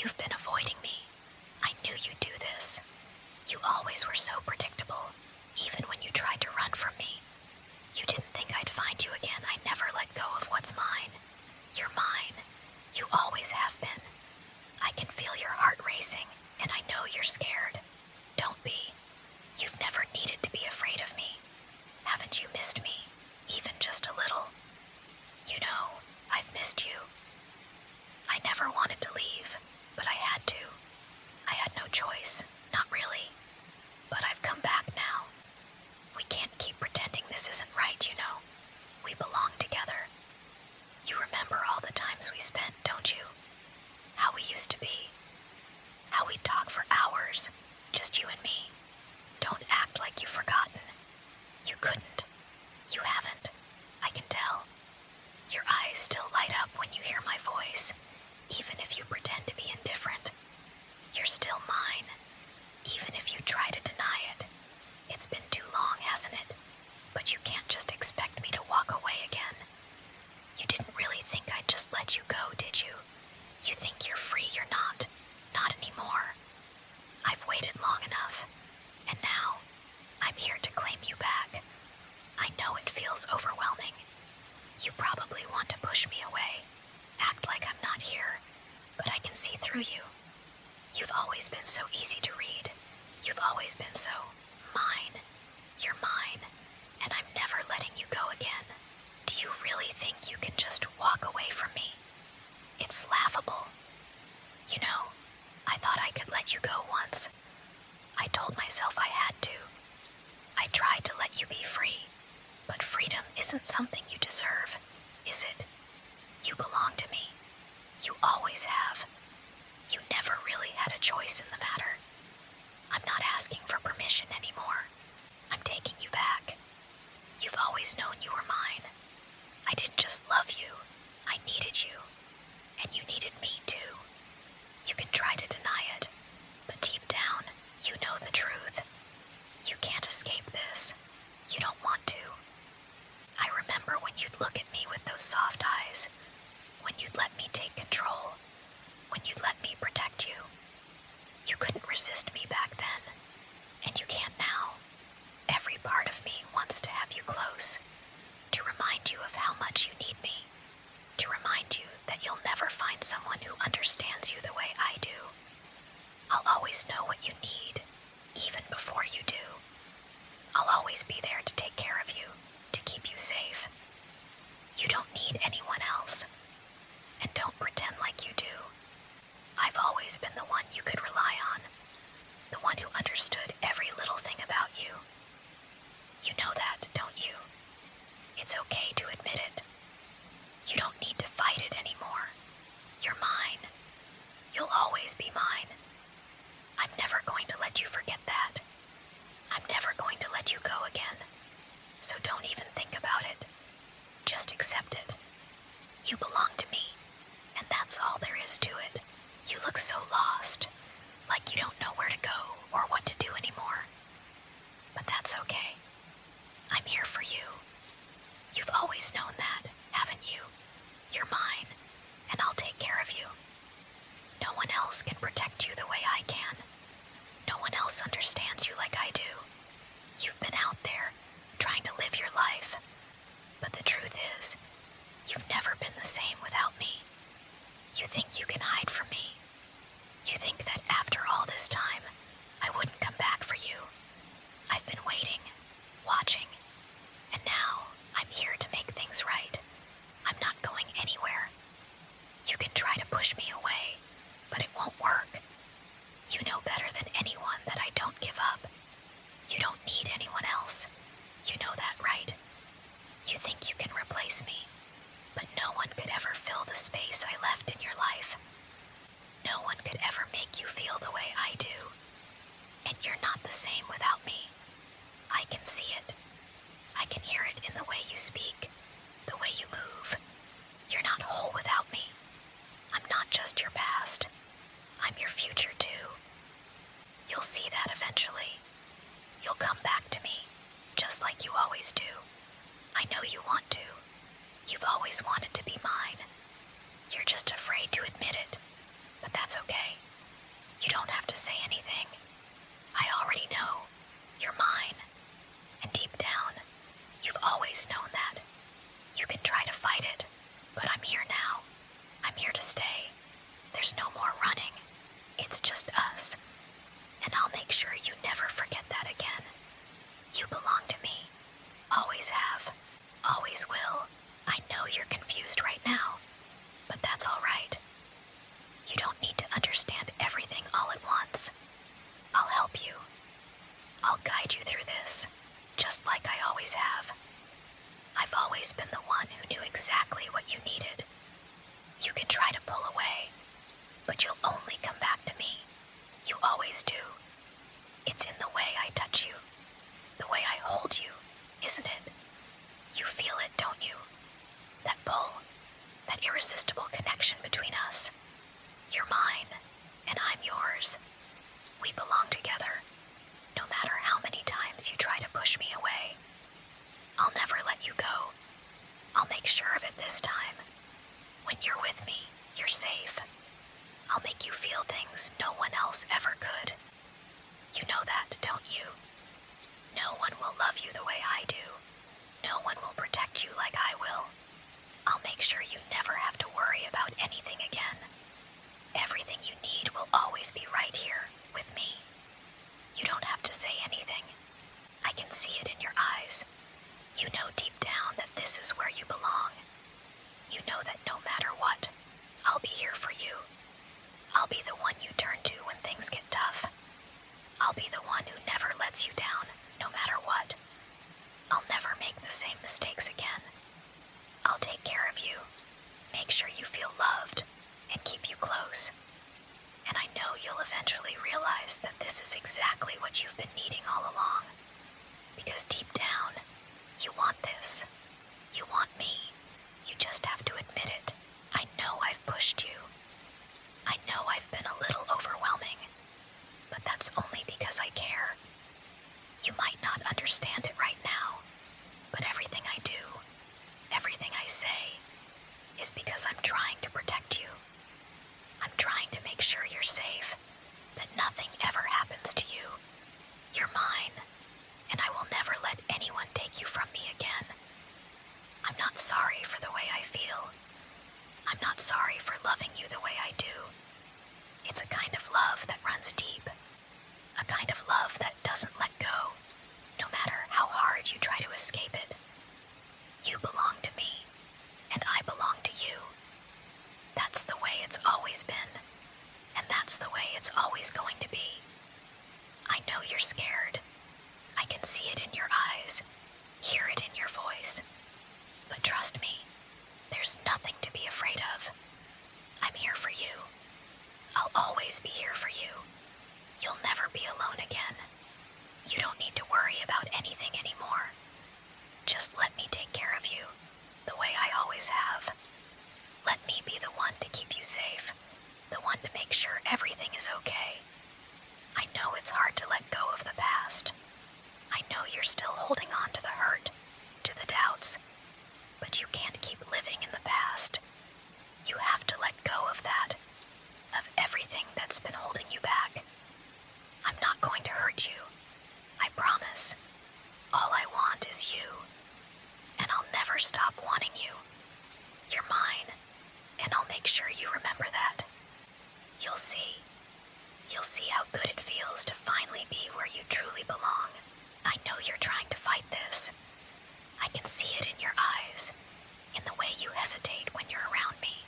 You've been avoiding me. I knew you'd do this. You always were so predictable, even when you tried to run from me. You didn't think I'd find you again. I never let go of what's mine. You're mine. You always have been. I can feel your heart racing, and I know you're scared. Don't be. You've never needed to be afraid of me. Haven't you missed me, even just a little? You know, I've missed you. I never wanted to leave, but I had to. I had no choice, not really. But I've come back now. We can't keep pretending this isn't right, you know. We belong together. You remember all the times we spent, don't you? How we used to be. How we'd talk for hours, just you and me. Don't act like you've forgotten. You couldn't. You haven't. I can tell. Your eyes still light up when you hear my voice, even if you pretend to be indifferent. You're still mine, even if you try to deny it. It's been too long, hasn't it? But you can't just expect me to walk away again. You didn't really think I'd just let you go, did you? You think you're free, you're not. Not anymore. I've waited long enough, and now I'm here to claim you back. I know it feels overwhelming. You probably want to push me away, act like I'm not here, but I can see through you. You've always been so easy to read. You've always been so mine. You're mine, and I'm never letting you go again. Do you really think you can just walk away from me? It's laughable. You know, I thought I could let you go once. I told myself I had to. I tried to let you be free, but freedom isn't something you deserve, is it? You belong to me. You always have. You never really had a choice in the matter. I'm not asking for permission anymore. I'm taking you back. You've always known you were mine. I didn't just love you. I needed you. And you needed me too. You can try to deny it, but deep down, you know the truth. You can't escape this. You don't want to. I remember when you'd look at me with those soft eyes, when you'd let me take control, when you'd let me protect you. You couldn't resist me back then, and you can't now. Every part of me wants to have you close, to remind you of how much you need me, to remind you that you'll never find someone who understands you the way I do. I'll always know what you need, even before you do. I'll always be there to take care of you, to keep you safe. You don't need anyone else, and don't pretend like you do. I've always been the one you could rely on, the one who understood every little thing about you. You know that, don't you? It's okay to admit it. You don't need to fight it anymore. You're mine. You'll always be mine. I'm never going to let you forget that. I'm never going to let you go again. So don't even think about it. Just accept it. You belong to me, and that's all there is to it. You look so lost, like you don't know where to go or what to do anymore. But that's okay. I'm here for you. You've always known that, haven't you? You're mine, and I'll take care of you. No one else can protect you the way I can. No one else understands you like I do. You've been out there, trying to live your life. But the truth is, you've never been the same without me. You think you can hide from me. You think that after all this time, I wouldn't come back for you. I've been waiting, watching, and now I'm here to make things right. I'm not going anywhere. You can try to push me away, but it won't work. You know better than anyone that I don't give up. You don't need anyone else. You know that, right? You think you can replace me, but no one could ever fill the space I left in your life. No one could ever make you feel the way I do. And you're not the same without me. I can see it. I can hear it in the way you speak, the way you move. You're not whole without me. I'm not just your past. I'm your future too. You'll see that eventually. You'll come back to me, just like you always do. I know you want to. You've always wanted to be mine. You're just afraid to admit it, but that's okay. You don't have to say anything. I already know. You're mine. And deep down, you've always known that. You can try to fight it, but I'm here now. I'm here to stay. There's no more running. It's just us. And I'll make sure you never forget that again. You belong to me. Always have. Always will. I know you're confused right now, but that's all right. You don't need to understand everything all at once. I'll help you. I'll guide you through this, just like I always have. I've always been the one who knew exactly what you needed. You can try to pull away, but you'll only come back to me. You always do. It's in the way I touch you, the way I hold you, isn't it? You feel it, don't you? That pull, that irresistible connection between us. You're mine, and I'm yours. We belong together, no matter how many times you try to push me away. I'll never let you go. I'll make sure of it this time. When you're with me, you're safe. I'll make you feel things no one else ever could. You know that, don't you? No one will love you the way I do. No one will protect you like I will. I'll make sure you never have to worry about anything again. Everything you need will always be right here, with me. You don't have to say anything. I can see it in your eyes. You know deep down that this is where you belong. You know that no matter what, I'll be here for you. I'll be the one you turn to when things get tough. I'll be the one who never lets you down, no matter what. I'll never make the same mistakes again. I'll take care of you, make sure you feel loved, and keep you close. And I know you'll eventually realize that this is exactly what you've been needing all along. Because deep down, you want this. You want me. You just have to admit it. I know I've pushed you. I know I've been a little overwhelming, but that's only because I care. You might not understand it right now, but everything I do, everything I say, is because I'm trying to protect you. I'm trying to make sure you're safe, that nothing ever happens to you. You're mine, and I will never let anyone take you from me again. I'm not sorry for the way I feel. I'm not sorry for loving you the way I do. It's a kind of love that runs deep. A kind of love that doesn't let go, no matter how hard you try to escape it. You belong to me, and I belong to you. That's the way it's always been, and that's the way it's always going to be. I know you're scared. I can see it in your eyes, hear it in your voice. But trust me, there's nothing to be afraid of. I'm here for you. I'll always be here for you. You'll never be alone again. You don't need to worry about anything anymore. Just let me take care of you, the way I always have. Let me be the one to keep you safe, the one to make sure everything is okay. I know it's hard to let go of the past. I know you're still holding on to the hurt, to the doubts, but you can't keep living in the past. You have to let go of that, of everything that's been holding you back. I'm not going to hurt you, I promise. All I want is you, and I'll never stop wanting you. You're mine, and I'll make sure you remember that. You'll see. You'll see how good it feels to finally be where you truly belong. I know you're trying to fight this. I can see it in your eyes, in the way you hesitate when you're around me.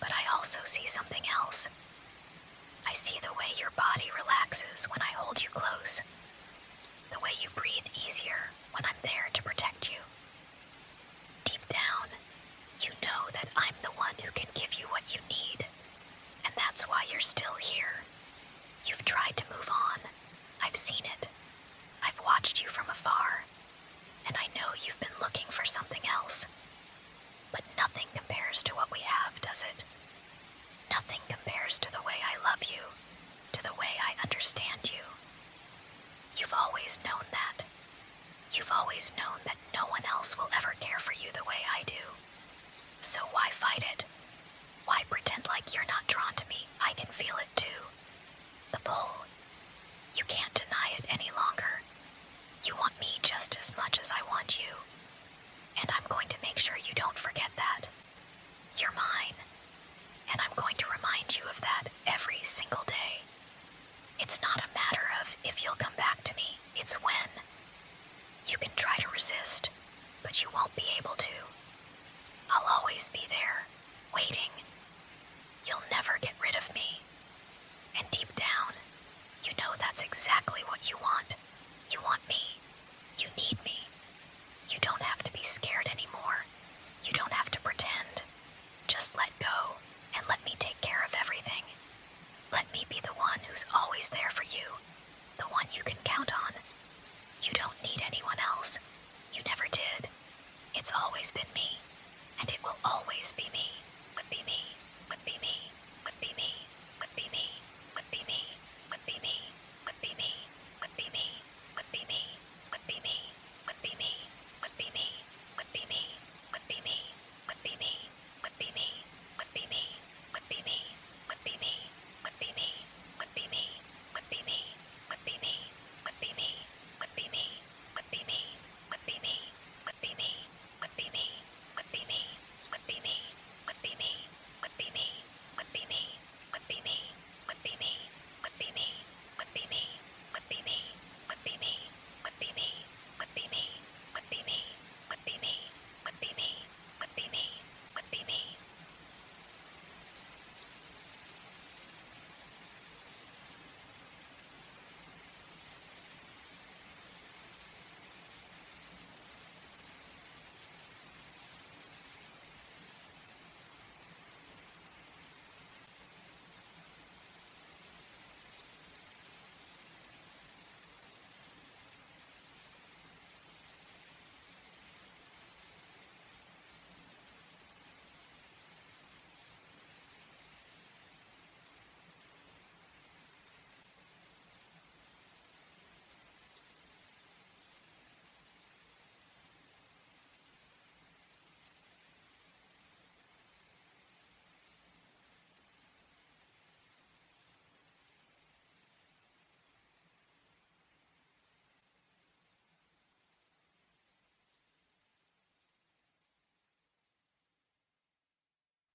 But I also see something else. I see the way your body relaxes when I hold you close. The way you breathe easier when I'm there to protect you. Deep down, you know that I'm the one who can give you what you need. And that's why you're still here. You've tried to move on. I've seen it. I've watched you from afar. And I know you've been looking for something else. But nothing compares to what we have, does it? Nothing compares to the way I love you, to the way I understand you. You've always known that. You've always known that no one else will ever care for you the way I do. So why fight it? Why pretend like you're not drawn to me? I can feel it too. pull. You can't deny it any longer. You want me just as much as I want you. And I'm going to make sure you don't forget that. You're mine. And I'm going to remind you of that every single day. It's not a matter of if you'll come back to me, it's when. You can try to resist, but you won't be able to. I'll always be there, waiting. You'll never get rid of me. And deep down, you know that's exactly what you want. You want me. You need me. You don't have to be scared anymore. You don't have to pretend. Just let go and let me take care of everything. Let me be the one who's always there for you, the one you can count on. You don't need anyone else. You never did. It's always been me, and it will always be me,